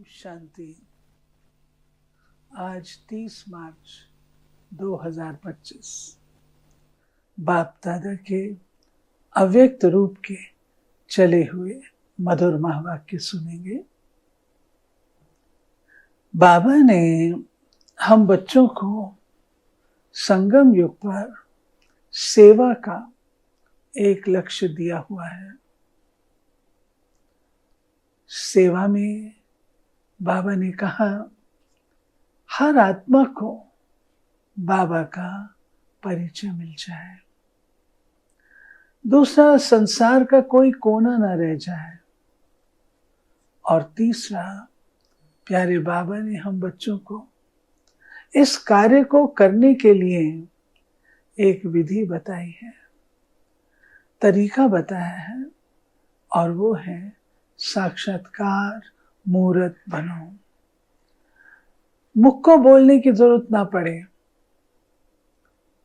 शांति। आज 30 मार्च 2025 बाप दादा के अव्यक्त रूप के चले हुए मधुर महावाक्य सुनेंगे। बाबा ने हम बच्चों को संगम युग पर सेवा का एक लक्ष्य दिया हुआ है। सेवा में बाबा ने कहा हर आत्मा को बाबा का परिचय मिल जाए, दूसरा संसार का कोई कोना न रह जाए, और तीसरा प्यारे बाबा ने हम बच्चों को इस कार्य को करने के लिए एक विधि बताई है, तरीका बताया है, और वो है साक्षात्कार मूर्त बनो। मुख को बोलने की जरूरत ना पड़े,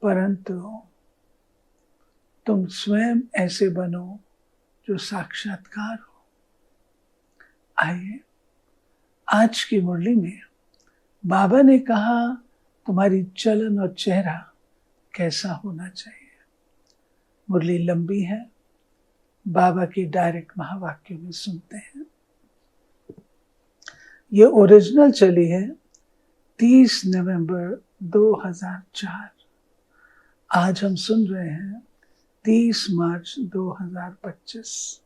परंतु तुम स्वयं ऐसे बनो जो साक्षात्कार हो। आइए आज की मुरली में बाबा ने कहा तुम्हारी चलन और चेहरा कैसा होना चाहिए। मुरली लंबी है, बाबा की डायरेक्ट महावाक्यों में सुनते हैं। ये ओरिजिनल चली है 30 नवंबर 2004। आज हम सुन रहे हैं 30 मार्च 2025।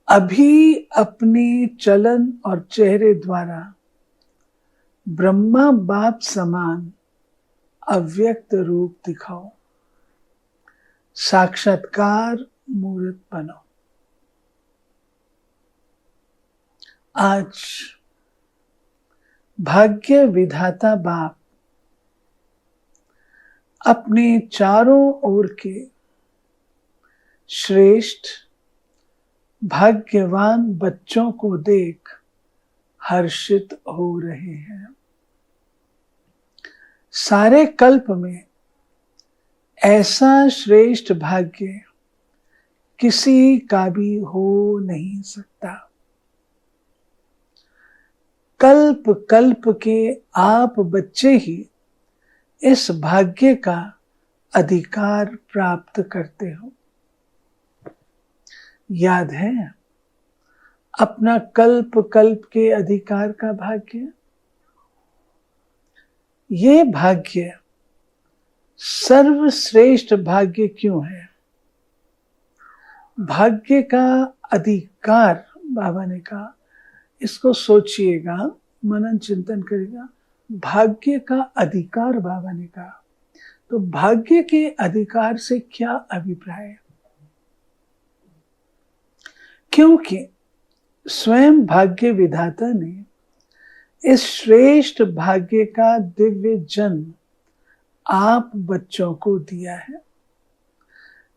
अभी अपने चलन और चेहरे द्वारा ब्रह्मा बाप समान अव्यक्त रूप दिखाओ, साक्षात्कार मूर्त बनो। आज भाग्य विधाता बाप अपने चारों ओर के श्रेष्ठ भाग्यवान बच्चों को देख हर्षित हो रहे हैं। सारे कल्प में ऐसा श्रेष्ठ भाग्य किसी का भी हो नहीं सकता। कल्प कल्प के आप बच्चे ही इस भाग्य का अधिकार प्राप्त करते हो। याद है अपना कल्प कल्प के अधिकार का भाग्य? ये भाग्य सर्वश्रेष्ठ भाग्य क्यों है? भाग्य का अधिकार बाबा ने कहा, इसको सोचिएगा, मनन चिंतन करेगा। भाग्य का अधिकार बाबा ने कहा, तो भाग्य के अधिकार से क्या अभिप्राय है? क्योंकि स्वयं भाग्य विधाता ने इस श्रेष्ठ भाग्य का दिव्य जन्म आप बच्चों को दिया है,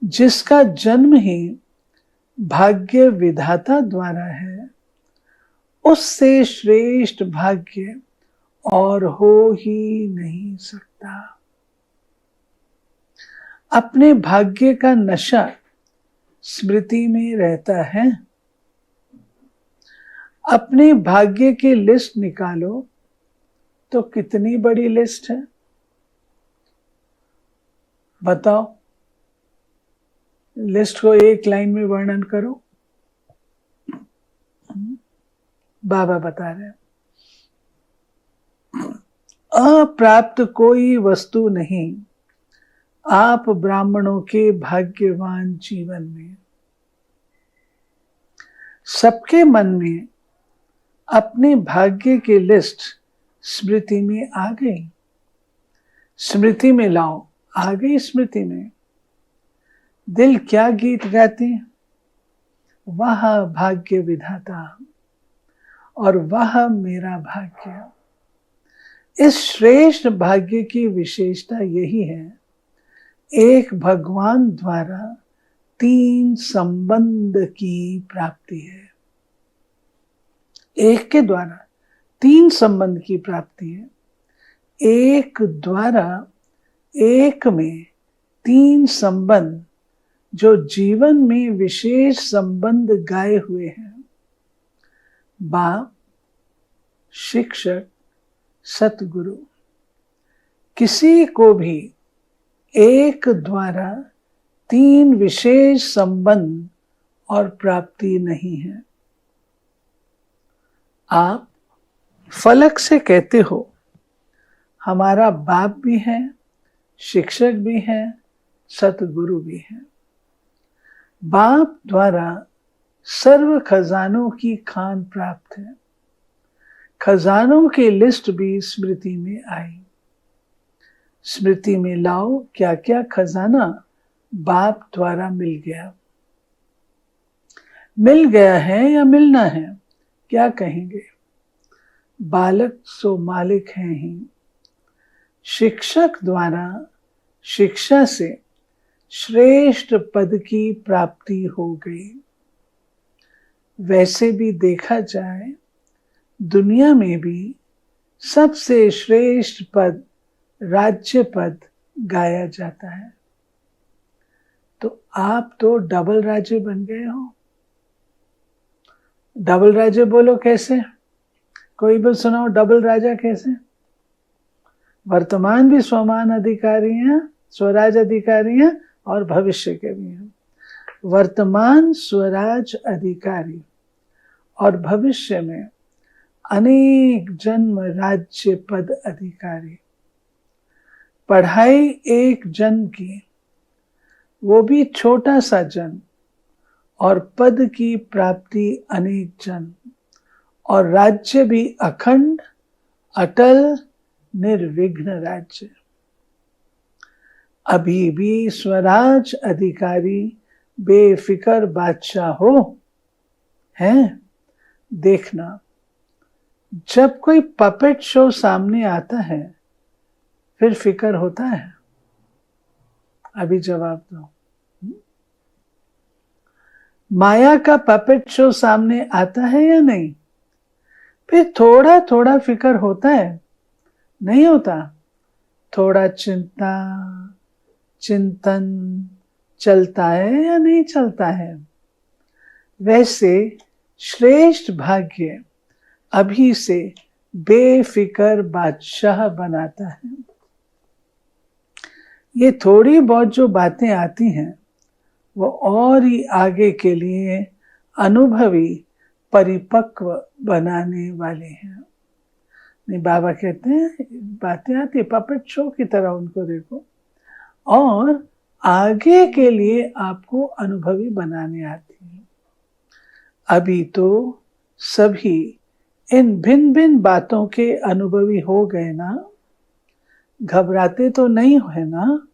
जिसका जन्म ही भाग्य विधाता द्वारा है। उससे श्रेष्ठ भाग्य और हो ही नहीं सकता। अपने भाग्य का नशा स्मृति में रहता है। अपने भाग्य की लिस्ट निकालो तो कितनी बड़ी लिस्ट है बताओ। लिस्ट को एक लाइन में वर्णन करो। बाबा बता रहे हैं, अप्राप्त कोई वस्तु नहीं आप ब्राह्मणों के भाग्यवान जीवन में। सबके मन में अपने भाग्य की लिस्ट स्मृति में आ गई। स्मृति में लाओ, आ गई स्मृति में। दिल क्या गीत गाते हैं? वह भाग्य विधाता और वह मेरा भाग्य। इस श्रेष्ठ भाग्य की विशेषता यही है, एक भगवान द्वारा 3 संबंध की प्राप्ति है। एक के द्वारा 3 संबंध की प्राप्ति है। एक द्वारा एक में 3 संबंध जो जीवन में विशेष संबंध गाए हुए हैं, बाप, शिक्षक, सतगुरु, किसी को भी एक द्वारा तीन विशेष संबंध और प्राप्ति नहीं है। आप फलक से कहते हो हमारा बाप भी है, शिक्षक भी है, सतगुरु भी है। बाप द्वारा सर्व खजानों की खान प्राप्त है। खजानों की लिस्ट भी स्मृति में आई। स्मृति में लाओ क्या क्या खजाना बाप द्वारा मिल गया है या मिलना है, क्या कहेंगे? बालक सो मालिक हैं ही। शिक्षक द्वारा शिक्षा से श्रेष्ठ पद की प्राप्ति हो गई। वैसे भी देखा जाए दुनिया में भी सबसे श्रेष्ठ पद राज्य पद गाया जाता है। तो आप तो डबल राजे बन गए हो। डबल राजे बोलो कैसे? कोई भी सुनाओ, डबल राजा कैसे? वर्तमान भी स्वमान अधिकारी हैं, स्वराज अधिकारी हैं और भविष्य के भी हैं। वर्तमान स्वराज अधिकारी और भविष्य में अनेक जन्म राज्य पद अधिकारी। पढ़ाई एक जन्म की, वो भी छोटा सा जन्म, और पद की प्राप्ति अनेक जन्म, और राज्य भी अखंड अटल निर्विघ्न राज्य। अभी भी स्वराज अधिकारी बेफिक्र बादशाह हो हैं। देखना, जब कोई पपेट शो सामने आता है फिर फिक्र होता है? अभी जवाब दो। माया का पपेट शो सामने आता है या नहीं? फिर थोड़ा थोड़ा फिक्र होता है, नहीं होता? थोड़ा चिंता चिंतन चलता है या नहीं चलता है? वैसे श्रेष्ठ भाग्य अभी से बेफिक्र बादशाह बनाता है। ये थोड़ी बहुत जो बातें आती हैं वो और ही आगे के लिए अनुभवी परिपक्व बनाने वाले हैं। नहीं, बाबा कहते हैं बातें आती है पपेट शो की तरह, उनको देखो, और आगे के लिए आपको अनुभवी बनाने आती है। अभी तो सभी इन भिन्न भिन्न बातों के अनुभवी हो गए ना, घबराते तो नहीं है ना?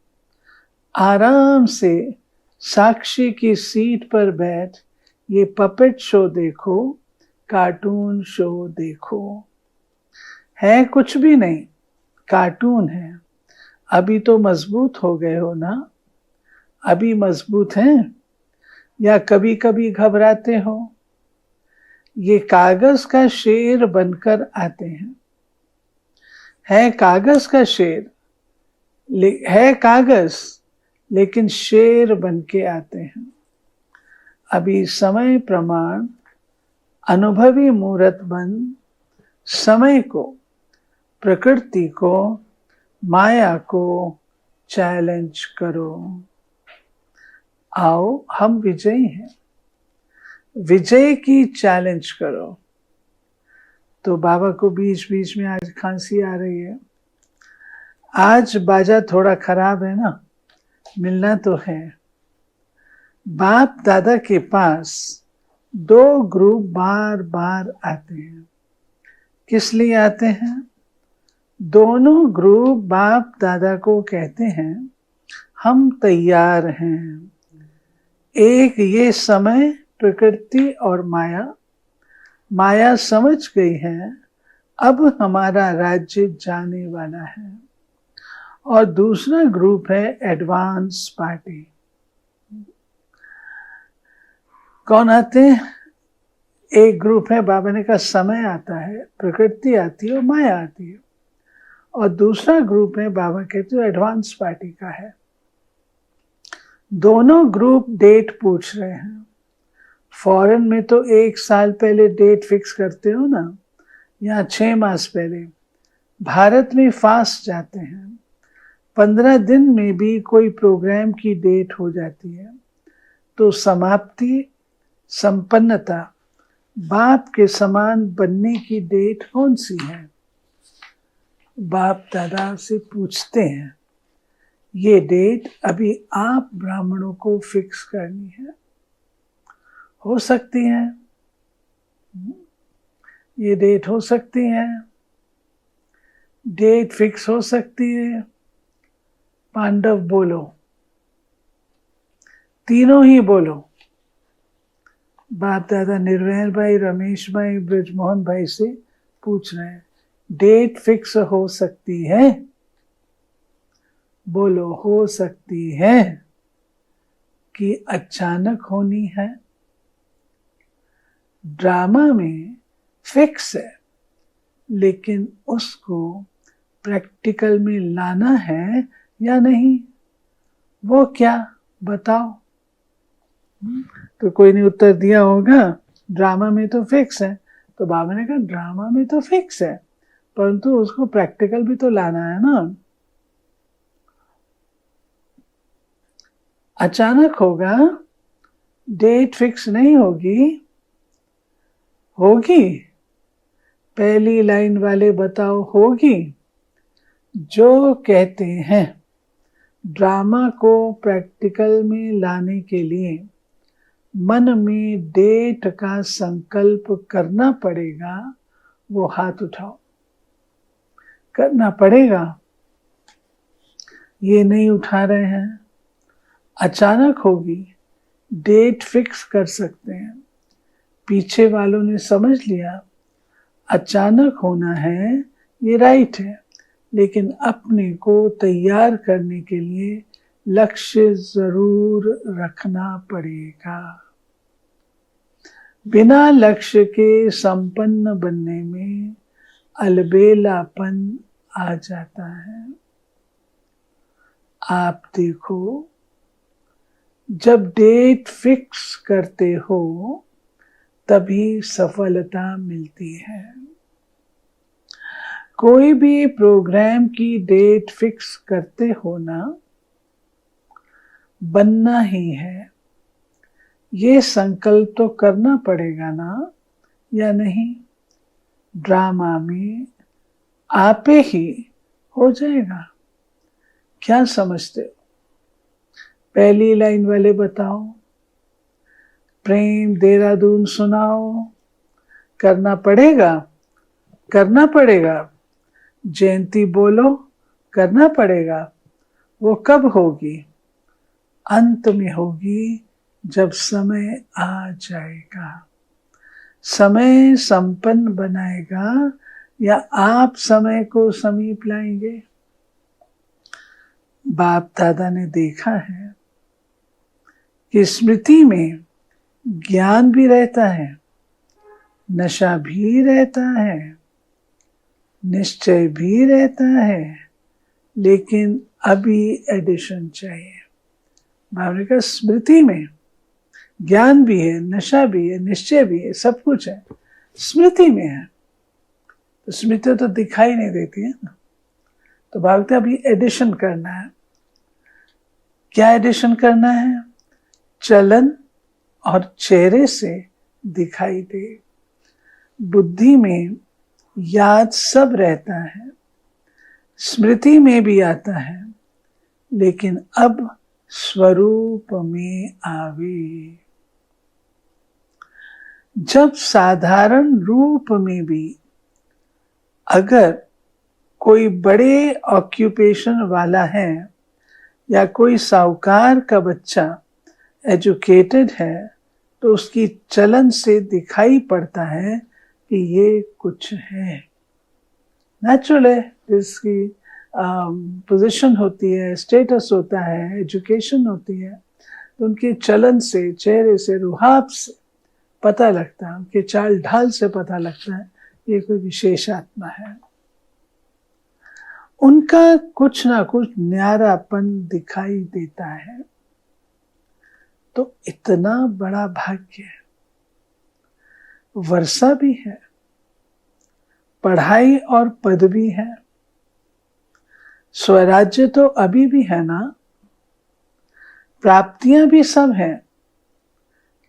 आराम से साक्षी की सीट पर बैठ ये पपेट शो देखो, कार्टून शो देखो। है कुछ भी नहीं, कार्टून है। अभी तो मजबूत हो गए हो ना? अभी मजबूत हैं या कभी कभी घबराते हो? ये कागज का शेर बनकर आते हैं। है कागज का शेर, है कागज, लेकिन शेर बन के आते हैं। अभी समय प्रमाण अनुभवी मूर्त बन समय को, प्रकृति को, माया को चैलेंज करो। आओ, हम विजयी हैं, विजय की चैलेंज करो। तो बाबा को बीच बीच में आज खांसी आ रही है। आज बाजा थोड़ा खराब है ना, मिलना तो है। बाप दादा के पास दो ग्रुप बार बार आते हैं। किस लिए आते हैं? दोनों ग्रुप बाप दादा को कहते हैं हम तैयार हैं। एक ये समय प्रकृति और माया, माया समझ गई है अब हमारा राज्य जाने वाला है। और दूसरा ग्रुप है एडवांस पार्टी। कौन आते हैं? एक ग्रुप है, बाबा ने कहा समय आता है, प्रकृति आती है और माया आती है। और दूसरा ग्रुप है, बाबा कहते हैं एडवांस पार्टी का है। दोनों ग्रुप डेट पूछ रहे हैं, फॉरेन में तो 1 साल पहले डेट फिक्स करते हो ना, यहाँ 6 मास पहले। भारत में फास्ट जाते हैं, 15 दिन में भी कोई प्रोग्राम की डेट हो जाती है। तो समाप्ति, संपन्नता, बाप के समान बनने की डेट कौन सी है? बाप दादा से पूछते हैं, ये डेट अभी आप ब्राह्मणों को फिक्स करनी है, हो सकती है, ये डेट हो सकती है, डेट फिक्स हो सकती है। पांडव बोलो, तीनों ही बोलो। बाप दादा निर्वैर भाई, रमेश भाई, ब्रजमोहन भाई से पूछ रहे हैं, डेट फिक्स हो सकती है? बोलो, हो सकती है कि अचानक होनी है? ड्रामा में फिक्स है, लेकिन उसको प्रैक्टिकल में लाना है या नहीं, वो क्या बताओ? तो कोई ने उत्तर दिया होगा, ड्रामा में तो फिक्स है। तो बाबा ने कहा, ड्रामा में तो फिक्स है, परंतु उसको प्रैक्टिकल भी तो लाना है ना। अचानक होगा, डेट फिक्स नहीं होगी। होगी? पहली लाइन वाले बताओ, होगी? जो कहते हैं ड्रामा को प्रैक्टिकल में लाने के लिए मन में डेट का संकल्प करना पड़ेगा, वो हाथ उठाओ। करना पड़ेगा, ये नहीं उठा रहे हैं। अचानक होगी, डेट फिक्स कर सकते हैं। पीछे वालों ने समझ लिया, अचानक होना है, ये राइट है, लेकिन अपने को तैयार करने के लिए लक्ष्य जरूर रखना पड़ेगा। बिना लक्ष्य के संपन्न बनने में अलबेलापन आ जाता है। आप देखो, जब डेट फिक्स करते हो तभी सफलता मिलती है। कोई भी प्रोग्राम की डेट फिक्स करते हो ना, बनना ही है, ये संकल्प तो करना पड़ेगा ना, या नहीं? ड्रामा में आपे ही हो जाएगा। क्या समझते हो? पहली लाइन वाले बताओ, प्रेम देहरादून सुनाओ। करना पड़ेगा, करना पड़ेगा। जयंती बोलो, करना पड़ेगा। वो कब होगी? अंत में होगी, जब समय आ जाएगा। समय संपन्न बनाएगा या आप समय को समीप लाएंगे? बाप दादा ने देखा है कि स्मृति में ज्ञान भी रहता है, नशा भी रहता है, निश्चय भी रहता है, लेकिन अभी एडिशन चाहिए। बाबा का स्मृति में ज्ञान भी है, नशा भी है, निश्चय भी है, सब कुछ है, स्मृति में है। तो स्मृति तो दिखाई नहीं देती है ना। तो भागते अभी एडिशन करना है। क्या एडिशन करना है? चलन और चेहरे से दिखाई दे। बुद्धि में याद सब रहता है, स्मृति में भी आता है, लेकिन अब स्वरूप में आवे। जब साधारण रूप में भी अगर कोई बड़े ऑक्यूपेशन वाला है या कोई साहूकार का बच्चा एजुकेटेड है, तो उसकी चलन से दिखाई पड़ता है कि ये कुछ है। नेचुरल है, जिसकी पोजीशन होती है, स्टेटस होता है, एजुकेशन होती है, तो उनके चलन से, चेहरे से, रुहाब से पता लगता है, उनके चाल ढाल से पता लगता है ये कोई विशेष आत्मा है। उनका कुछ ना कुछ न्यारापन दिखाई देता है। तो इतना बड़ा भाग्य है। वर्षा भी है, पढ़ाई और पद भी है, स्वराज्य तो अभी भी है ना, प्राप्तियां भी सब हैं,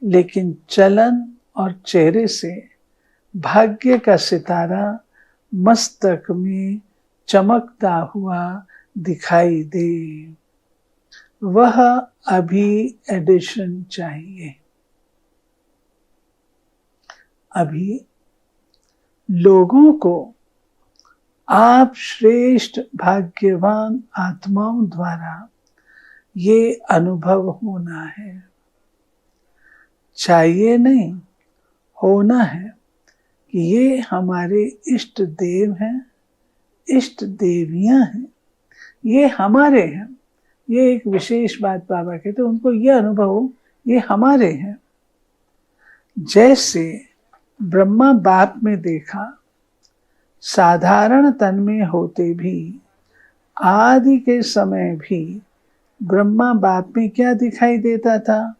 लेकिन चलन और चेहरे से भाग्य का सितारा मस्तक में चमकता हुआ दिखाई दे, वह अभी एडिशन चाहिए। अभी लोगों को आप श्रेष्ठ भाग्यवान आत्माओं द्वारा ये अनुभव होना है, चाहिए नहीं, होना है कि ये हमारे इष्ट देव हैं, इष्ट देवियां हैं, ये हमारे हैं। ये एक विशेष बात बाबा कहते, उनको ये अनुभव ये हमारे हैं। जैसे ब्रह्मा बाप में देखा, साधारण तन में होते भी आदि के समय भी ब्रह्मा बाप में क्या दिखाई देता था?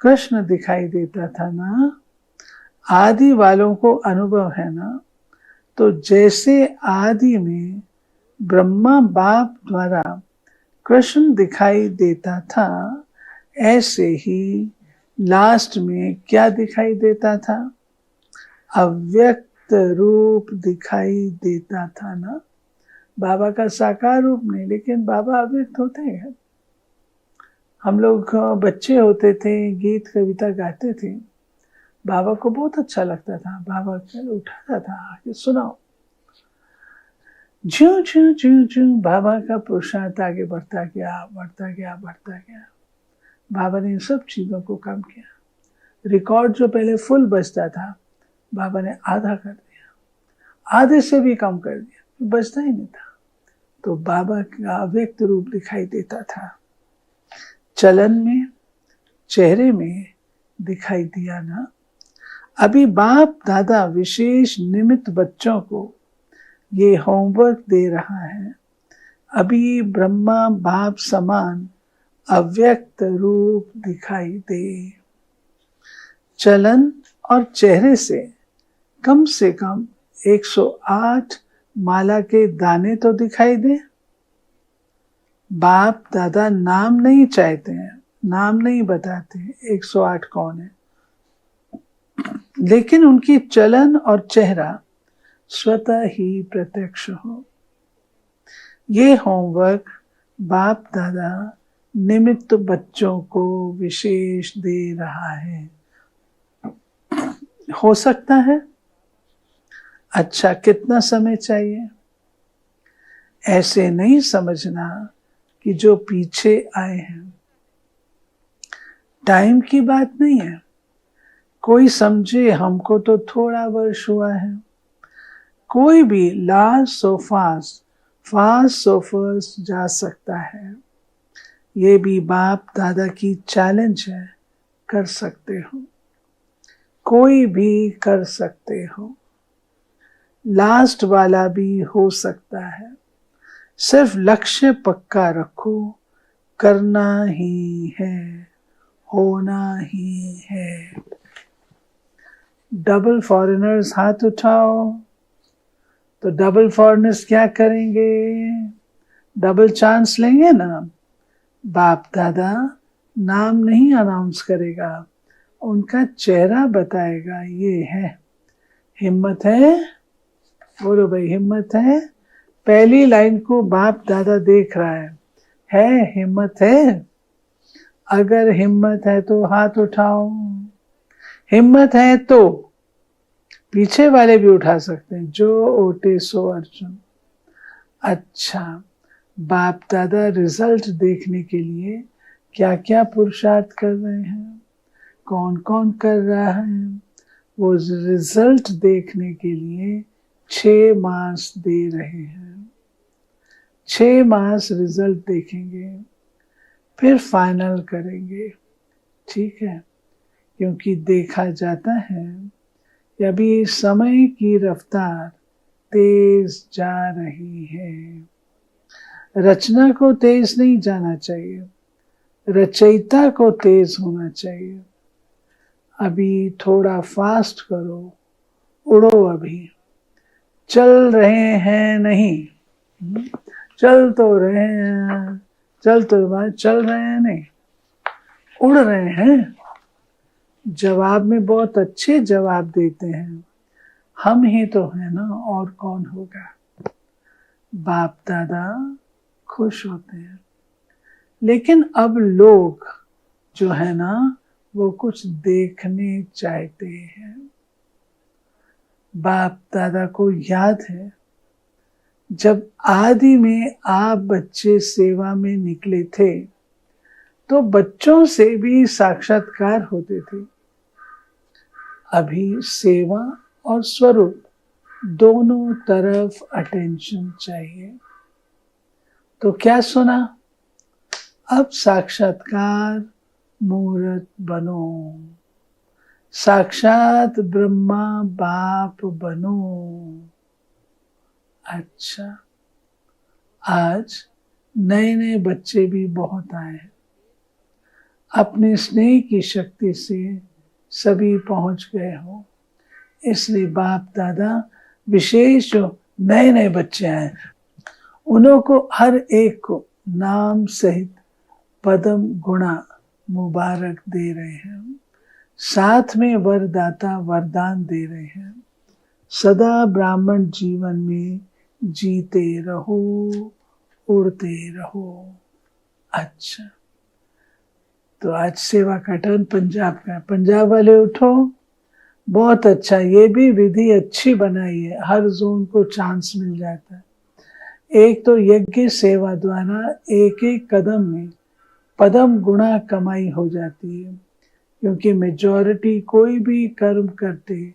कृष्ण दिखाई देता था ना। आदि वालों को अनुभव है ना। तो जैसे आदि में ब्रह्मा बाप द्वारा कृष्ण दिखाई देता था, ऐसे ही लास्ट में क्या दिखाई देता था? अव्यक्त रूप दिखाई देता था ना। बाबा का साकार रूप नहीं, लेकिन बाबा अव्यक्त होते हैं। हम लोग बच्चे होते थे, गीत कविता गाते थे, बाबा को बहुत अच्छा लगता था। बाबा उठाता था, आके सुनाओ, ज्यों ज्यों ज्यों ज्यों बाबा का पुरुषार्थ आगे बढ़ता गया, बढ़ता गया, बढ़ता गया। बाबा ने इन सब चीजों को कम किया। रिकॉर्ड जो पहले फुल बजता था, बाबा ने आधा कर दिया, आधे से भी कम कर दिया, बजता ही नहीं था। तो बाबा का अव्यक्त रूप दिखाई देता था, चलन में, चेहरे में दिखाई दिया ना। अभी बाप दादा विशेष निमित्त बच्चों को ये होमवर्क दे रहा है। अभी ब्रह्मा बाप समान अव्यक्त रूप दिखाई दे। चलन और चेहरे से कम 108 माला के दाने तो दिखाई दे। बाप दादा नाम नहीं चाहते हैं, नाम नहीं बताते 108 कौन है, लेकिन उनकी चलन और चेहरा स्वतः ही प्रत्यक्ष हो। ये होमवर्क बाप दादा निमित्त बच्चों को विशेष दे रहा है। हो सकता है। अच्छा, कितना समय चाहिए? ऐसे नहीं समझना कि जो पीछे आए हैं, टाइम की बात नहीं है। कोई समझे हमको तो थोड़ा वर्ष हुआ है, कोई भी last so fast, fast so first जा सकता है। ये भी बाप दादा की चैलेंज है, कर सकते हो, कोई भी कर सकते हो, लास्ट वाला भी हो सकता है। सिर्फ लक्ष्य पक्का रखो, करना ही है, होना ही है। डबल फॉरेनर्स हाथ उठाओ। तो डबल फॉरेनर्स क्या करेंगे? डबल चांस लेंगे ना। बाप दादा नाम नहीं अनाउंस करेगा, उनका चेहरा बताएगा, ये है। हिम्मत है? बोलो भाई, हिम्मत है? पहली लाइन को बाप दादा देख रहा है हिम्मत है? अगर हिम्मत है तो हाथ उठाओ। हिम्मत है तो पीछे वाले भी उठा सकते हैं, जो ओटे सो अर्जुन। अच्छा, बाप दादा रिजल्ट देखने के लिए क्या क्या पुरुषार्थ कर रहे हैं, कौन कौन कर रहा है, वो रिजल्ट देखने के लिए 6 मास दे रहे हैं। 6 मास रिजल्ट देखेंगे, फिर फाइनल करेंगे। ठीक है? क्योंकि देखा जाता है कि अभी समय की रफ्तार तेज जा रही है। रचना को तेज नहीं जाना चाहिए, रचयिता को तेज होना चाहिए। अभी थोड़ा फास्ट करो, उड़ो अभी, चल रहे हैं नहीं, चल तो रहे हैं, चल रहे हैं नहीं, उड़ रहे हैं। जवाब में बहुत अच्छे जवाब देते हैं, हम ही तो है ना, और कौन होगा। बाप दादा खुश होते हैं। लेकिन अब लोग जो है ना वो कुछ देखने चाहते हैं। बाप दादा को याद है जब आदि में आप बच्चे सेवा में निकले थे तो बच्चों से भी साक्षात्कार होते थे। अभी सेवा और स्वरूप दोनों तरफ अटेंशन चाहिए। तो क्या सुना? अब साक्षात्कार मूर्त बनो, साक्षात ब्रह्मा बाप बनो। अच्छा, आज नए नए बच्चे भी बहुत आए हैं। अपने स्नेह की शक्ति से सभी पहुंच गए हो, इसलिए बाप दादा विशेष जो नए नए बच्चे आए उन्हों को हर एक को नाम सहित पदम गुणा मुबारक दे रहे हैं। साथ में वरदाता वरदान दे रहे हैं। सदा ब्राह्मण जीवन में जीते रहो, उड़ते रहो। अच्छा, तो आज सेवा का टर्न पंजाब का। पंजाब वाले उठो, बहुत अच्छा, ये भी विधि अच्छी बनाई है, हर जोन को चांस मिल जाता है। एक तो यज्ञ सेवा द्वारा एक एक कदम में पदम गुणा कमाई हो जाती है, क्योंकि मेजॉरिटी कोई भी कर्म करते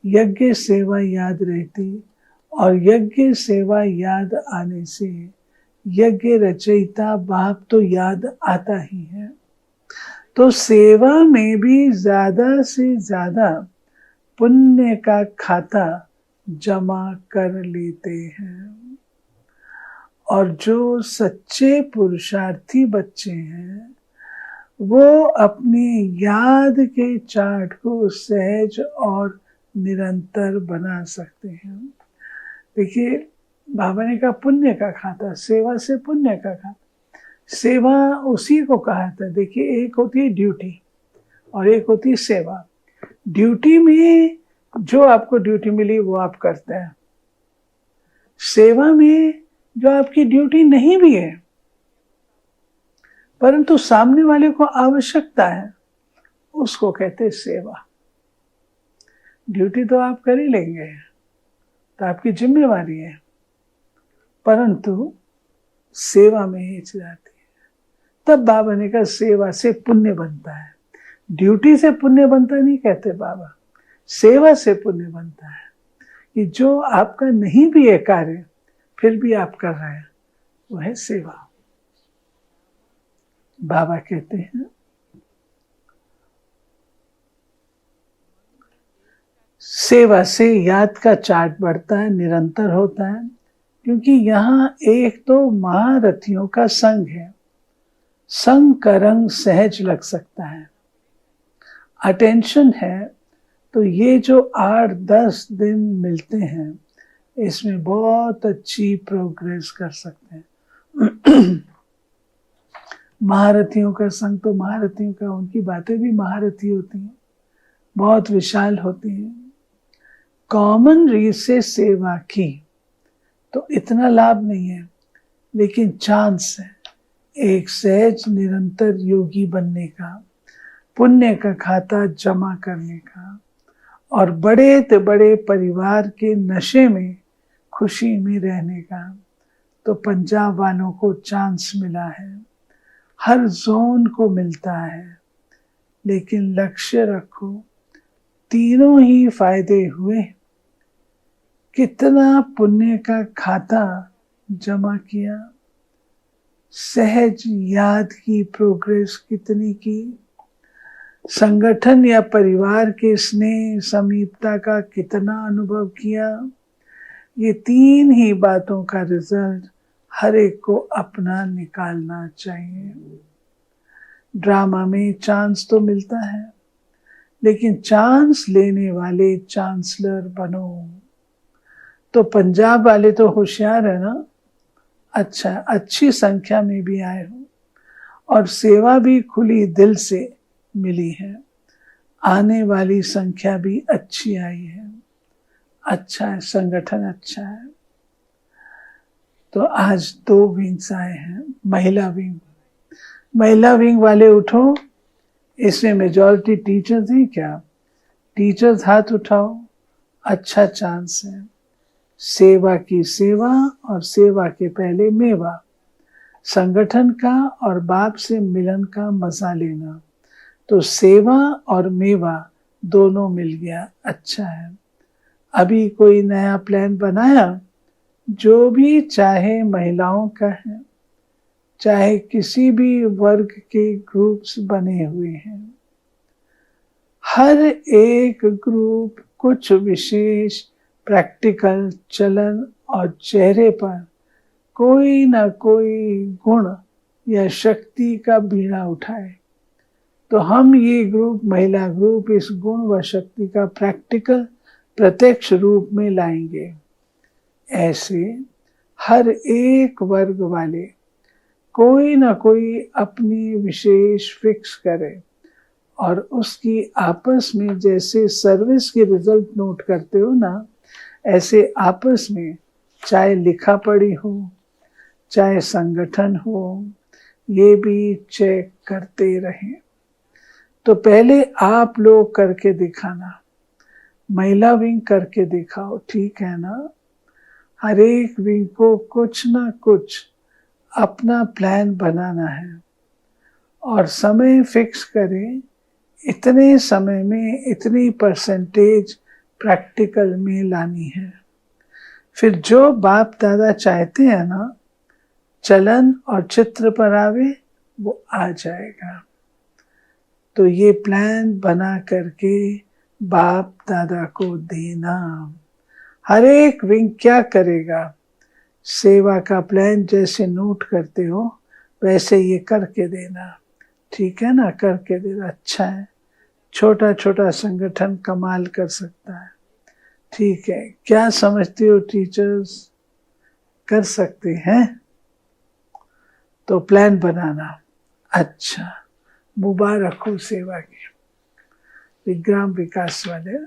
यज्ञ सेवा याद रहती, और यज्ञ सेवा याद आने से यज्ञ रचयिता बाप तो याद आता ही है। तो सेवा में भी ज्यादा से ज्यादा पुण्य का खाता जमा कर लेते हैं। और जो सच्चे पुरुषार्थी बच्चे हैं वो अपनी याद के चार्ट को सहज और निरंतर बना सकते हैं। देखिए, बाबा ने कहा पुण्य का खाता, सेवा से पुण्य का खाता। सेवा उसी को कहा था। देखिए, एक होती है ड्यूटी और एक होती है सेवा। ड्यूटी में जो आपको ड्यूटी मिली वो आप करते हैं। सेवा में जो आपकी ड्यूटी नहीं भी है परंतु सामने वाले को आवश्यकता है, उसको कहते हैं सेवा। ड्यूटी तो आप कर ही लेंगे, तो आपकी जिम्मेवारी है, परंतु सेवा में ही जाती है। तब बाबा ने कहा सेवा से पुण्य बनता है। ड्यूटी से पुण्य बनता नहीं कहते बाबा, सेवा से पुण्य बनता है। कि जो आपका नहीं भी है कार्य फिर भी आप कर रहे हैं, वो है सेवा। बाबा कहते हैं सेवा से याद का चार्ट बढ़ता है, निरंतर होता है, क्योंकि यहाँ एक तो महारथियों का संग है। संग का रंग सहज लग सकता है, अटेंशन है, तो ये जो 8-10 दिन मिलते हैं इसमें बहुत अच्छी प्रोग्रेस कर सकते हैं। महारथियों का संग तो महारथियों का, उनकी बातें भी महारथी होती हैं, बहुत विशाल होती हैं। कॉमन रीत से सेवा की तो इतना लाभ नहीं है, लेकिन चांस है एक सहज निरंतर योगी बनने का, पुण्य का खाता जमा करने का, और बड़े से बड़े परिवार के नशे में खुशी में रहने का। तो पंजाब वालों को चांस मिला है, हर जोन को मिलता है, लेकिन लक्ष्य रखो, तीनों ही फायदे हुए। कितना पुण्य का खाता जमा किया, सहज याद की प्रोग्रेस कितनी की, संगठन या परिवार के स्नेह समीपता का कितना अनुभव किया। ये तीन ही बातों का रिजल्ट हर एक को अपना निकालना चाहिए। ड्रामा में चांस तो मिलता है, लेकिन चांस लेने वाले चांसलर बनो। तो पंजाब वाले तो होशियार है ना, अच्छा, अच्छी संख्या में भी आए हो और सेवा भी खुली दिल से मिली है, आने वाली संख्या भी अच्छी आई है, अच्छा है, संगठन अच्छा है। तो आज 2 विंग्स आए हैं, महिला विंग। महिला विंग वाले उठो, इसमें मेजॉरिटी टीचर्स हैं क्या? टीचर्स हाथ उठाओ, अच्छा चांस है। सेवा की सेवा और सेवा के पहले मेवा, संगठन का और बाप से मिलन का मजा लेना। तो सेवा और मेवा दोनों मिल गया, अच्छा है। अभी कोई नया प्लान बनाया, जो भी चाहे महिलाओं का है, चाहे किसी भी वर्ग के ग्रुप्स बने हुए हैं, हर एक ग्रुप कुछ विशेष प्रैक्टिकल चलन और चेहरे पर कोई ना कोई गुण या शक्ति का बीड़ा उठाए। तो हम ये ग्रुप, महिला ग्रुप, इस गुण व शक्ति का प्रैक्टिकल प्रत्यक्ष रूप में लाएंगे। ऐसे हर एक वर्ग वाले कोई ना कोई अपनी विशेष फिक्स करे और उसकी आपस में, जैसे सर्विस के रिजल्ट नोट करते हो ना, ऐसे आपस में चाहे लिखा पढ़ी हो, चाहे संगठन हो, ये भी चेक करते रहें। तो पहले आप लोग करके दिखाना, महिला विंग करके दिखाओ, ठीक है ना? हर एक विंग को कुछ ना कुछ अपना प्लान बनाना है और समय फिक्स करें, इतने समय में इतनी परसेंटेज प्रैक्टिकल में लानी है। फिर जो बाप दादा चाहते हैं ना, चलन और चित्र पर आवे, वो आ जाएगा। तो ये प्लान बना करके बाप दादा को देना। हर एक विंग क्या करेगा, सेवा का प्लान जैसे नोट करते हो वैसे ये करके देना, ठीक है ना? करके देना, अच्छा है। छोटा छोटा संगठन कमाल कर सकता है, ठीक है। क्या समझते हो टीचर्स, कर सकते हैं? तो प्लान बनाना, अच्छा, मुबारक हो सेवा की। ग्राम विकास वाले,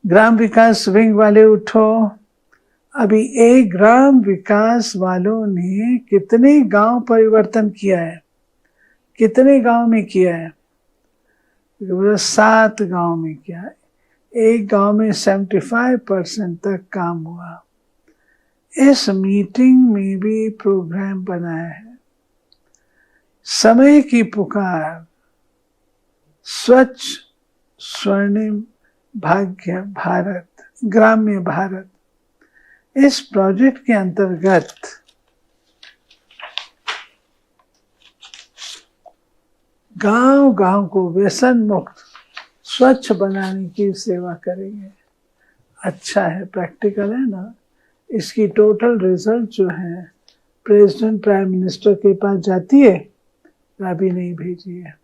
ग्राम विकास विंग वाले उठो। अभी एक ग्राम विकास वालों ने कितने गांव परिवर्तन किया है? कितने गांव में किया है? 7 गांव में किया है। एक गांव में 75% तक काम हुआ। इस मीटिंग में भी प्रोग्राम बनाया है, समय की पुकार, स्वच्छ स्वर्णिम भाग्य भारत, ग्राम्य भारत। इस प्रोजेक्ट के अंतर्गत गांव गांव को व्यसन मुक्त स्वच्छ बनाने की सेवा करेंगे। अच्छा है, प्रैक्टिकल है ना? इसकी टोटल रिजल्ट जो है प्रेसिडेंट प्राइम मिनिस्टर के पास जाती है, अभी नहीं भेजी है,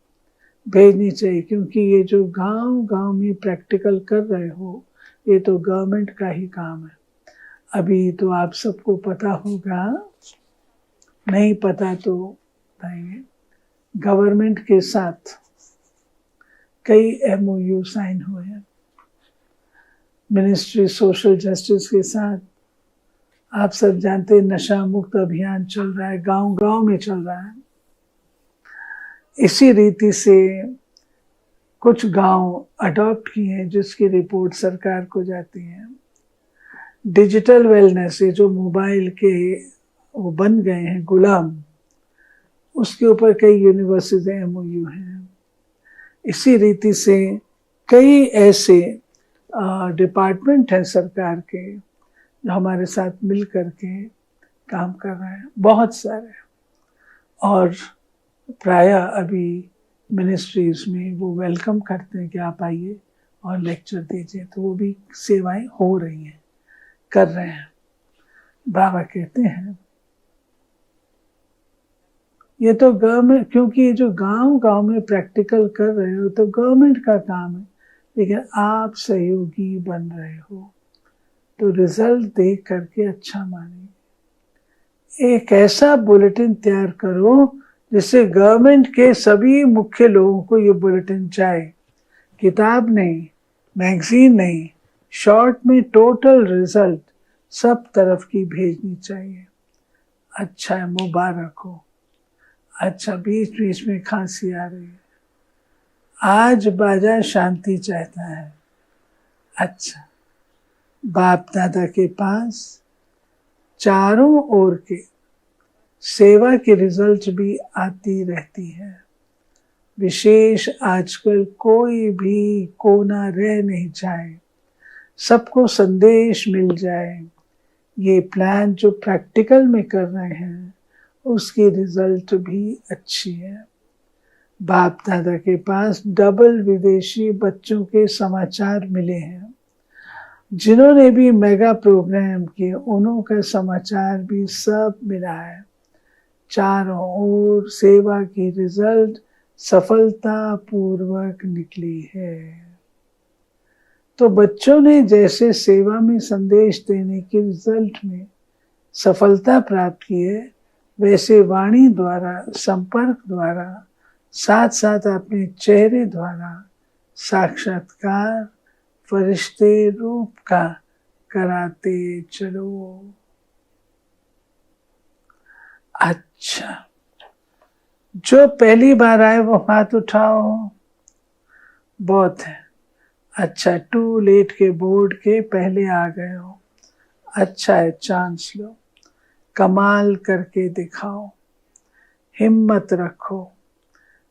भेजनी चाहिए, क्योंकि ये जो गांव गांव में प्रैक्टिकल कर रहे हो, ये तो गवर्नमेंट का ही काम है। अभी तो आप सबको पता होगा, नहीं पता तो बताइए, गवर्नमेंट के साथ कई MOU साइन हुए हैं, मिनिस्ट्री सोशल जस्टिस के साथ। आप सब जानते हैं नशा मुक्त अभियान चल रहा है, गांव गांव में चल रहा है। इसी रीति से कुछ गांव अडॉप्ट किए हैं, जिसकी रिपोर्ट सरकार को जाती है। डिजिटल वेलनेस, ये जो मोबाइल के वो बन गए हैं गुलाम, उसके ऊपर कई यूनिवर्सिटी MOU हैं। इसी रीति से कई ऐसे डिपार्टमेंट हैं सरकार के जो हमारे साथ मिल करके काम कर रहे हैं, बहुत सारे। और प्राय अभी मिनिस्ट्रीज में वो वेलकम करते हैं कि आप आइए और लेक्चर दीजिए, तो वो भी सेवाएं हो रही हैं, कर रहे हैं। बाबा कहते हैं ये तो गवर्नमेंट, क्योंकि ये जो गांव में प्रैक्टिकल कर रहे हो तो गवर्नमेंट का काम है, लेकिन आप सहयोगी बन रहे हो तो रिजल्ट देख करके अच्छा मानेंगे। एक ऐसा बुलेटिन तैयार करो जिससे गवर्नमेंट के सभी मुख्य लोगों को ये बुलेटिन जाए, किताब नहीं, मैगजीन नहीं, शॉर्ट में टोटल रिजल्ट सब तरफ की भेजनी चाहिए। अच्छा है, मुबारक हो, अच्छा बीच बीच में खांसी आ रही है, आज बाजा शांति चाहता है, अच्छा बाप दादा के पास चारों ओर के सेवा के रिजल्ट भी आती रहती है। विशेष आजकल कोई भी कोना रह नहीं जाए, सबको संदेश मिल जाए। ये प्लान जो प्रैक्टिकल में कर रहे हैं उसकी रिजल्ट भी अच्छी है। बाप दादा के पास डबल विदेशी बच्चों के समाचार मिले हैं, जिन्होंने भी मेगा प्रोग्राम किए उन्हों का समाचार भी सब मिला है। चारों ओर सेवा की रिजल्ट सफलता पूर्वक निकली है। तो बच्चों ने जैसे सेवा में संदेश देने के रिजल्ट में सफलता प्राप्त की है, वैसे वाणी द्वारा, संपर्क द्वारा, साथ साथ अपने चेहरे द्वारा साक्षात्कार फरिश्ते रूप का कराते चलो। अच्छा, जो पहली बार आए वो हाथ उठाओ, बहुत है। अच्छा, टू लेट के बोर्ड के पहले आ गए हो, अच्छा है, चांस लो, कमाल करके दिखाओ, हिम्मत रखो।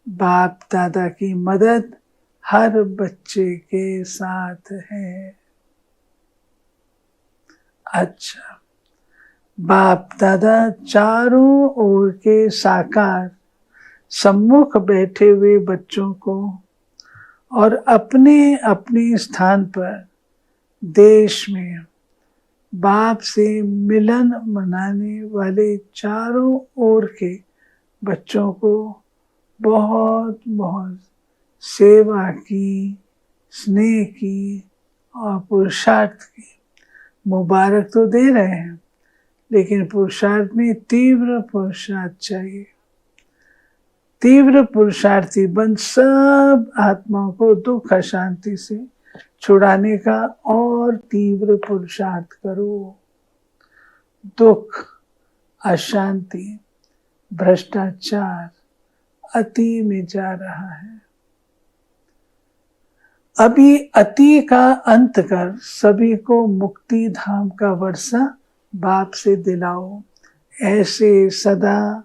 बाप दादा की मदद हर बच्चे के साथ है। अच्छा, बाप दादा चारों ओर के साकार सम्मुख बैठे हुए बच्चों को और अपने अपने स्थान पर देश में बाप से मिलन मनाने वाले चारों ओर के बच्चों को बहुत बहुत सेवा की, स्नेह की और पुरुषार्थ की मुबारक तो दे रहे हैं, लेकिन पुरुषार्थ में तीव्र पुरुषार्थ चाहिए। तीव्र पुरुषार्थी बन सब आत्माओं को दुख अशांति से छुड़ाने का और तीव्र पुरुषार्थ करो। दुख, अशांति, भ्रष्टाचार अति में जा रहा है। अभी अति का अंत कर सभी को मुक्ति धाम का वर्षा बाप से दिलाओ। ऐसे सदा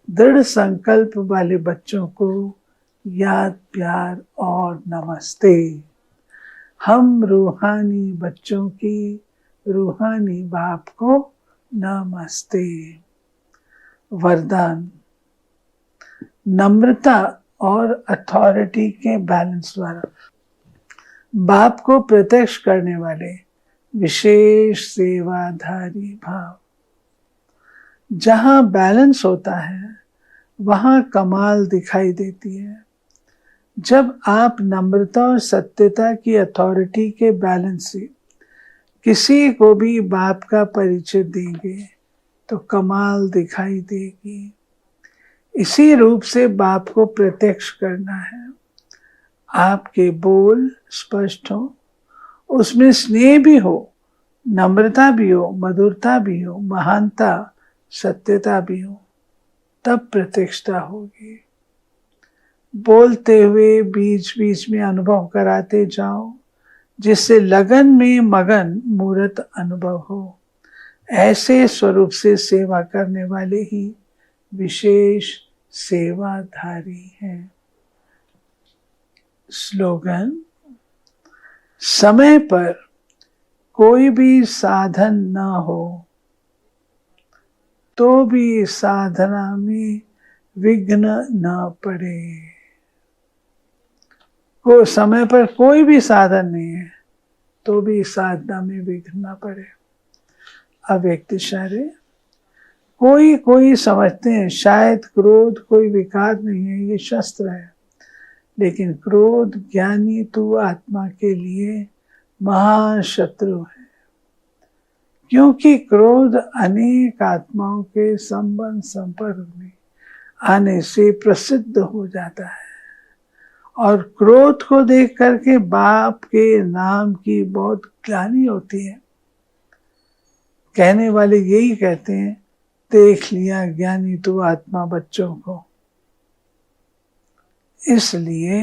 दृढ़ संकल्प वाले बच्चों को याद, प्यार और नमस्ते। हम रूहानी बच्चों की रूहानी बाप को नमस्ते। वरदान, नम्रता और अथॉरिटी के बैलेंस द्वारा बाप को प्रत्यक्ष करने वाले विशेष सेवाधारी भाव। जहाँ बैलेंस होता है वहाँ कमाल दिखाई देती है। जब आप नम्रता और सत्यता की अथॉरिटी के बैलेंस से किसी को भी बाप का परिचय देंगे तो कमाल दिखाई देगी। इसी रूप से बाप को प्रत्यक्ष करना है। आपके बोल स्पष्ट हो, उसमें स्नेह भी हो, नम्रता भी हो, मधुरता भी हो, महानता, सत्यता भी हो, तब प्रत्यक्षता होगी। बोलते हुए बीच बीच में अनुभव कराते जाओ, जिससे लगन में मगन मूर्त अनुभव हो। ऐसे स्वरूप से सेवा करने वाले ही विशेष सेवाधारी हैं। स्लोगन, समय पर कोई भी साधन न हो तो भी साधना में विघ्न न पड़े। को समय पर कोई भी साधन नहीं है तो भी साधना में विघ्न न पड़े। अव्यक्त इशारे, कोई समझते हैं शायद क्रोध कोई विकार नहीं है, ये शस्त्र है, लेकिन क्रोध ज्ञानी तू आत्मा के लिए महाशत्रु है, क्योंकि क्रोध अनेक आत्माओं के संबंध संपर्क में आने से प्रसिद्ध हो जाता है। और क्रोध को देख करके बाप के नाम की बहुत ग्लानि होती है। कहने वाले यही कहते हैं, देख लिया ज्ञानी तू आत्मा बच्चों को। इसलिए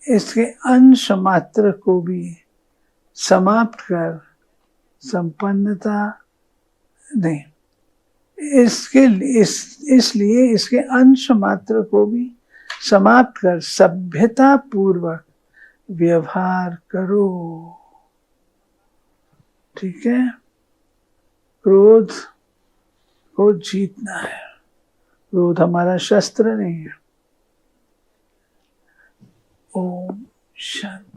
इसके अंश मात्र को भी समाप्त कर संपन्नता नहीं, इसलिए इसके अंश मात्र को भी समाप्त कर सभ्यता पूर्वक व्यवहार करो। ठीक है, क्रोध को जीतना है। क्रोध हमारा शस्त्र नहीं है। ओम शांति।